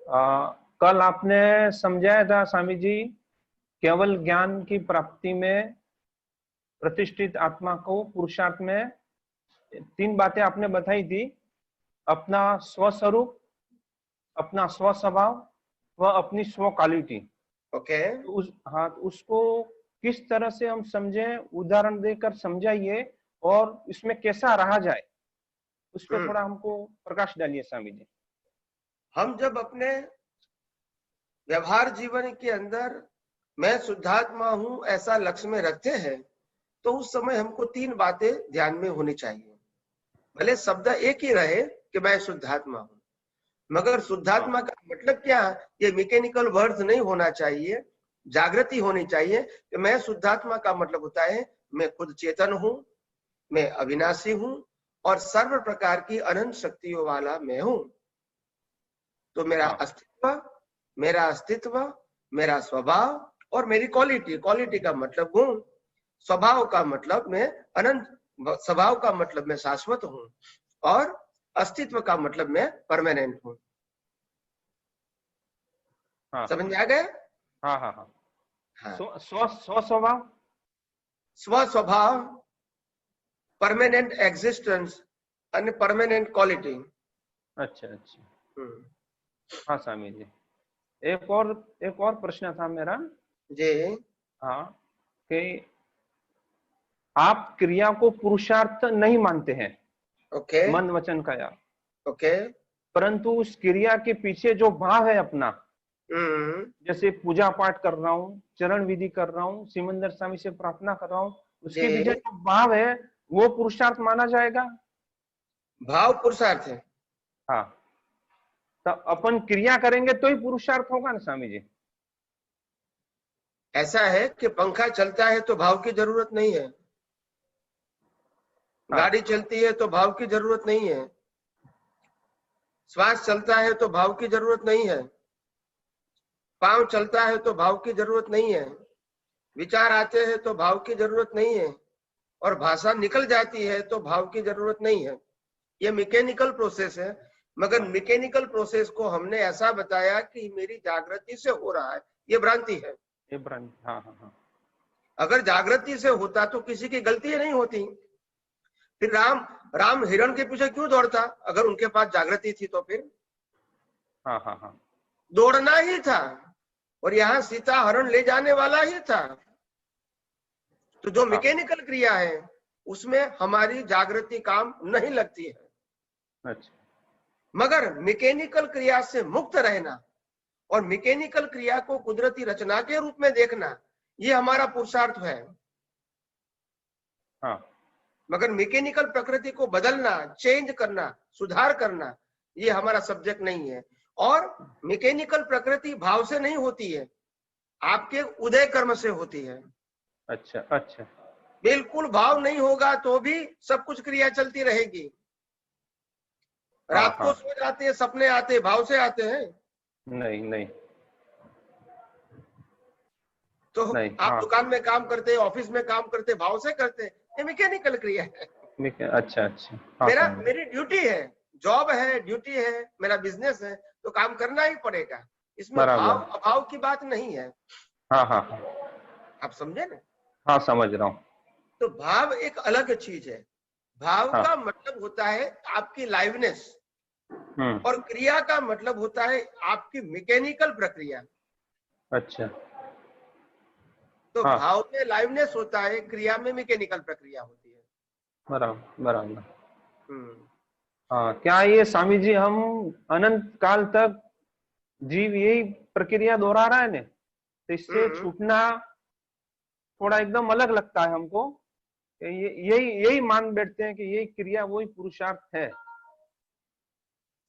कल आपने समझाया था स्वामी जी, केवल ज्ञान की प्राप्ति में प्रतिष्ठित आत्मा को पुरुषार्थ में 3 बातें आपने बताई थी। अपना स्वस्वरूप, अपना स्व स्वभाव व अपनी स्व क्वालिटी। ओके। उसको किस तरह से हम समझें, उदाहरण देकर समझाइए और इसमें कैसा रहा जाए, उस पर थोड़ा हमको प्रकाश डालिए स्वामी जी। हम जब अपने व्यवहार जीवन के अंदर मैं शुद्धात्मा हूं ऐसा लक्ष्य में रखते हैं, तो उस समय हमको 3 बातें ध्यान में होनी चाहिए। भले शब्द एक ही रहे कि मैं शुद्धात्मा हूं, मगर शुद्धात्मा का मतलब क्या, ये मैकेनिकल वर्ड्स नहीं होना चाहिए, जागृति होनी चाहिए कि मैं शुद्धात्मा का मतलब होता है मैं खुद चेतन हूं, मैं अविनाशी हूं और सर्व प्रकार की अनंत शक्तियों वाला मैं हूं। तो मेरा अस्तित्व, मेरा स्वभाव और मेरी क्वालिटी। क्वालिटी का मतलब गुण, स्वभाव का मतलब मैं अनंत, स्वभाव का मतलब मैं शाश्वत हूं और अस्तित्व का मतलब मैं परमानेंट हूं। समझ में आ गया? हाँ हाँ हाँ। स्व स्वभाव, स्व स्वभाव, परमानेंट एग्जिस्टेंस और परमानेंट क्वालिटी। अच्छा अच्छा। हाँ स्वामी जी, एक और प्रश्न था मेरा जी। हाँ, कि आप क्रिया को पुरुषार्थ नहीं मानते हैं, ओके। मन वचन काया। ओके। परंतु उस क्रिया के पीछे जो भाव है अपना, जैसे पूजा पाठ कर रहा हूँ, चरण विधि कर रहा हूँ, सिमंदर स्वामी से प्रार्थना कर रहा हूँ, उसके पीछे जो भाव है वो पुरुषार्थ माना जाएगा? भाव पुरुषार्थ है। हाँ, तो अपन क्रिया करेंगे तो ही पुरुषार्थ होगा ना स्वामी जी? ऐसा है कि पंखा चलता है तो भाव की जरूरत नहीं है। हाँ। गाड़ी चलती है तो भाव की जरूरत नहीं है। श्वास चलता है तो भाव की जरूरत नहीं है। पांव चलता है तो भाव की जरूरत नहीं है। विचार आते हैं तो भाव की जरूरत नहीं है और भाषा निकल जाती है तो भाव की जरूरत नहीं है। ये मैकेनिकल प्रोसेस है, मगर मैकेनिकल प्रोसेस को हमने ऐसा बताया कि मेरी जागृति से हो रहा है, ये भ्रांति है। ये भ्रांति, हाँ हाँ हाँ। अगर जागृति से होता तो किसी की गलती नहीं होती। फिर राम हिरण के पीछे क्यों दौड़ता? अगर उनके पास जागृति थी तो फिर हाँ हाँ हाँ, दौड़ना ही था और यहाँ सीता हरण ले जाने वाला ही था। तो जो मैकेनिकल क्रिया है उसमें हमारी जागृति काम नहीं लगती है। अच्छा। मगर मैकेनिकल क्रिया से मुक्त रहना और मैकेनिकल क्रिया को कुदरती रचना के रूप में देखना, ये हमारा पुरुषार्थ है। हाँ। मगर मैकेनिकल प्रकृति को बदलना, चेंज करना, सुधार करना, ये हमारा सब्जेक्ट नहीं है। और मैकेनिकल प्रकृति भाव से नहीं होती है, आपके उदय कर्म से होती है। अच्छा अच्छा। बिल्कुल भाव नहीं होगा तो भी सब कुछ क्रिया चलती रहेगी। रात को सो जाते हैं, सपने आते, भाव से आते हैं? नहीं नहीं। तो नहीं, आप दुकान में काम करते हैं, ऑफिस में काम करते, भाव से करते हैं, ये मैकेनिकल क्रिया है। अच्छा अच्छा। मेरी ड्यूटी है, जॉब है, ड्यूटी है, मेरा बिजनेस है, तो काम करना ही पड़ेगा। इसमें भाव अभाव की बात नहीं है। हाँ हाँ, आप समझे ना? हाँ समझ रहा हूँ। तो भाव एक अलग चीज है। भाव का मतलब होता है आपकी लाइवनेस और क्रिया का मतलब होता है आपकी मैकेनिकल प्रक्रिया। अच्छा। तो भाव में लाइवनेस होता है, क्रिया में मैकेनिकल प्रक्रिया होती है। बराबर। हाँ, क्या ये स्वामी जी हम अनंत काल तक जीव यही प्रक्रिया दोहरा रहा है ने, तो इससे छूटना थोड़ा एकदम अलग लगता है हमको। यही मान बैठते हैं कि यही क्रिया वही पुरुषार्थ है।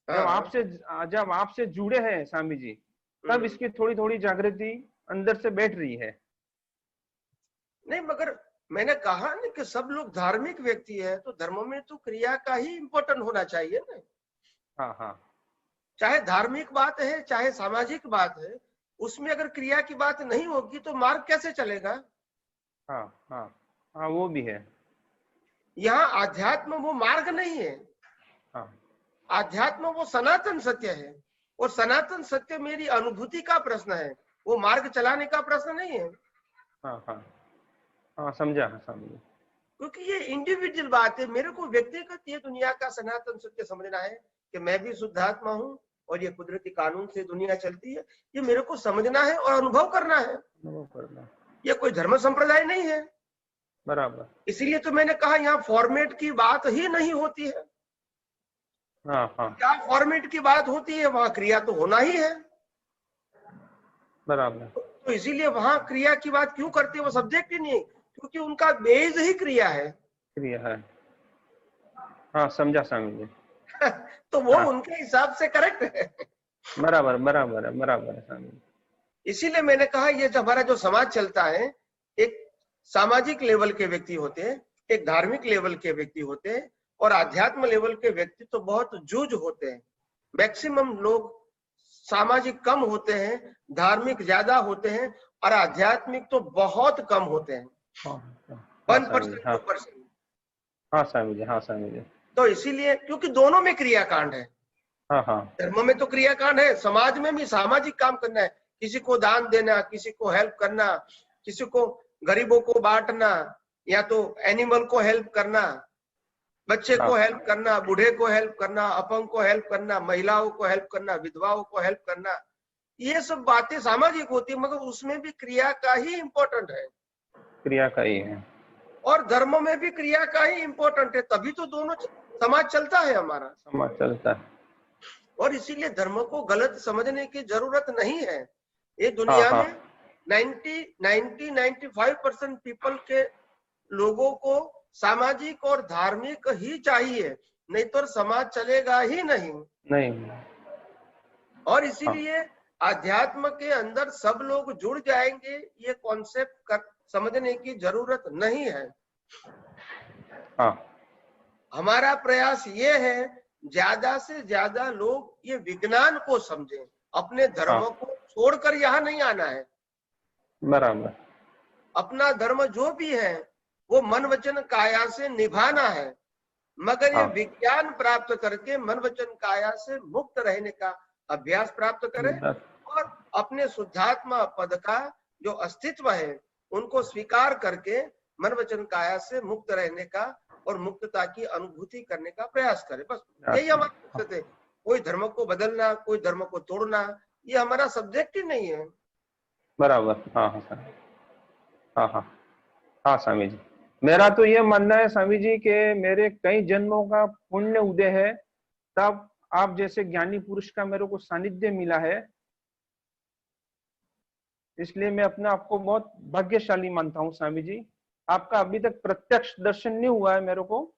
जब आपसे जुड़े हैं स्वामी जी, तब इसकी थोड़ी थोड़ी जागृति अंदर से बैठ रही है। नहीं, मगर मैंने कहा ना कि सब लोग धार्मिक व्यक्ति है, तो धर्म में तो क्रिया का ही इम्पोर्टेंट होना चाहिए ना। हाँ हाँ, चाहे धार्मिक बात है चाहे सामाजिक बात है, उसमें अगर क्रिया की बात नहीं होगी तो मार्ग कैसे चलेगा? हाँ हाँ हाँ, वो भी है। यहाँ आध्यात्म वो मार्ग नहीं है। हाँ, आध्यात्म वो सनातन सत्य है। और सनातन सत्य मेरी अनुभूति का प्रश्न है, वो मार्ग चलाने का प्रश्न नहीं है। हाँ हाँ हाँ, समझा समझा। क्योंकि ये इंडिविजुअल बात है, मेरे को व्यक्तिगत ये दुनिया का सनातन सत्य समझना है कि मैं भी शुद्धात्मा हूँ और ये कुदरती कानून से दुनिया चलती है, ये मेरे को समझना है और अनुभव करना है। ये कोई धर्म संप्रदाय नहीं है। बराबर। इसीलिए तो मैंने कहा यहाँ फॉर्मेट की बात ही नहीं होती है। हाँ हाँ, क्या फॉर्मेट की बात होती है, वहां क्रिया तो होना ही है। बराबर। तो इसीलिए वहां क्रिया की बात क्यों करते हैं, वो सब्जेक्ट ही नहीं, क्योंकि उनका बेस ही क्रिया है। क्रिया है। हाँ, समझा स्वामी जी। तो वो हाँ, उनके हिसाब से करेक्ट है। बराबर बराबर है, बराबर है स्वामी जी। इसीलिए मैंने कहा ये जो हमारा जो समाज चलता है, एक सामाजिक लेवल के व्यक्ति होते हैं, एक धार्मिक लेवल के व्यक्ति होते हैं, और आध्यात्म लेवल के व्यक्ति तो बहुत जूझ होते हैं। मैक्सिमम लोग सामाजिक कम होते हैं, धार्मिक ज्यादा होते हैं, और आध्यात्मिक तो बहुत कम होते हैं, 1%, 2%। हाँ स्वामी जी, हाँ स्वामी जी। तो इसीलिए, क्योंकि दोनों में क्रियाकांड है। हाँ हाँ, धर्म में तो क्रियाकांड है, समाज में भी सामाजिक काम करना है, किसी को दान देना, किसी को हेल्प करना, किसी को गरीबों को बांटना, या तो एनिमल को हेल्प करना, बच्चे को हेल्प करना, बूढ़े को हेल्प करना, अपंग को हेल्प करना, महिलाओं को हेल्प करना, विधवाओं को हेल्प करना, ये सब बातें सामाजिक होती है, मगर उसमें भी क्रिया का ही इम्पोर्टेंट है। क्रिया का ही है। और धर्मों में भी क्रिया का ही इम्पोर्टेंट है, तभी तो दोनों समाज चलता है हमारा। समाज चलता है। और इसीलिए धर्म को गलत समझने की जरूरत नहीं है। ये दुनिया में 95% पीपल के लोगों को सामाजिक और धार्मिक ही चाहिए, नहीं तो समाज चलेगा ही नहीं। और इसीलिए आध्यात्म के अंदर सब लोग जुड़ जाएंगे, ये कॉन्सेप्ट समझने की जरूरत नहीं है। हाँ, हमारा प्रयास ये है ज्यादा से ज्यादा लोग ये विज्ञान को समझें, अपने धर्म को छोड़कर यहाँ नहीं आना है। बराबर। अपना धर्म जो भी है वो मन वचन काया से निभाना है, मगर ये विज्ञान प्राप्त करके मन वचन काया से मुक्त रहने का अभ्यास प्राप्त करें, और अपने शुद्धात्मा पद का जो अस्तित्व है उनको स्वीकार करके मन वचन काया से मुक्त रहने का और मुक्तता की अनुभूति करने का प्रयास करें। बस यही हमारा मकसद है। कोई धर्म को बदलना, कोई धर्म को तोड़ना, ये हमारा सब्जेक्ट ही नहीं है। बराबर। हाँ हाँ हाँ हाँ हाँ स्वामी जी, मेरा तो ये मानना है स्वामी जी के मेरे कई जन्मों का पुण्य उदय है, तब आप जैसे ज्ञानी पुरुष का मेरे को सानिध्य मिला है, इसलिए मैं अपने आप को बहुत भाग्यशाली मानता हूँ स्वामी जी। आपका अभी तक प्रत्यक्ष दर्शन नहीं हुआ है मेरे को,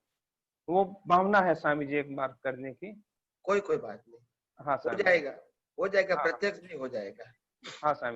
वो भावना है स्वामी जी एक बार करने की। कोई बात नहीं। हाँ, हो जाएगा, प्रत्यक्ष भी हो जाएगा। हाँ स्वामी।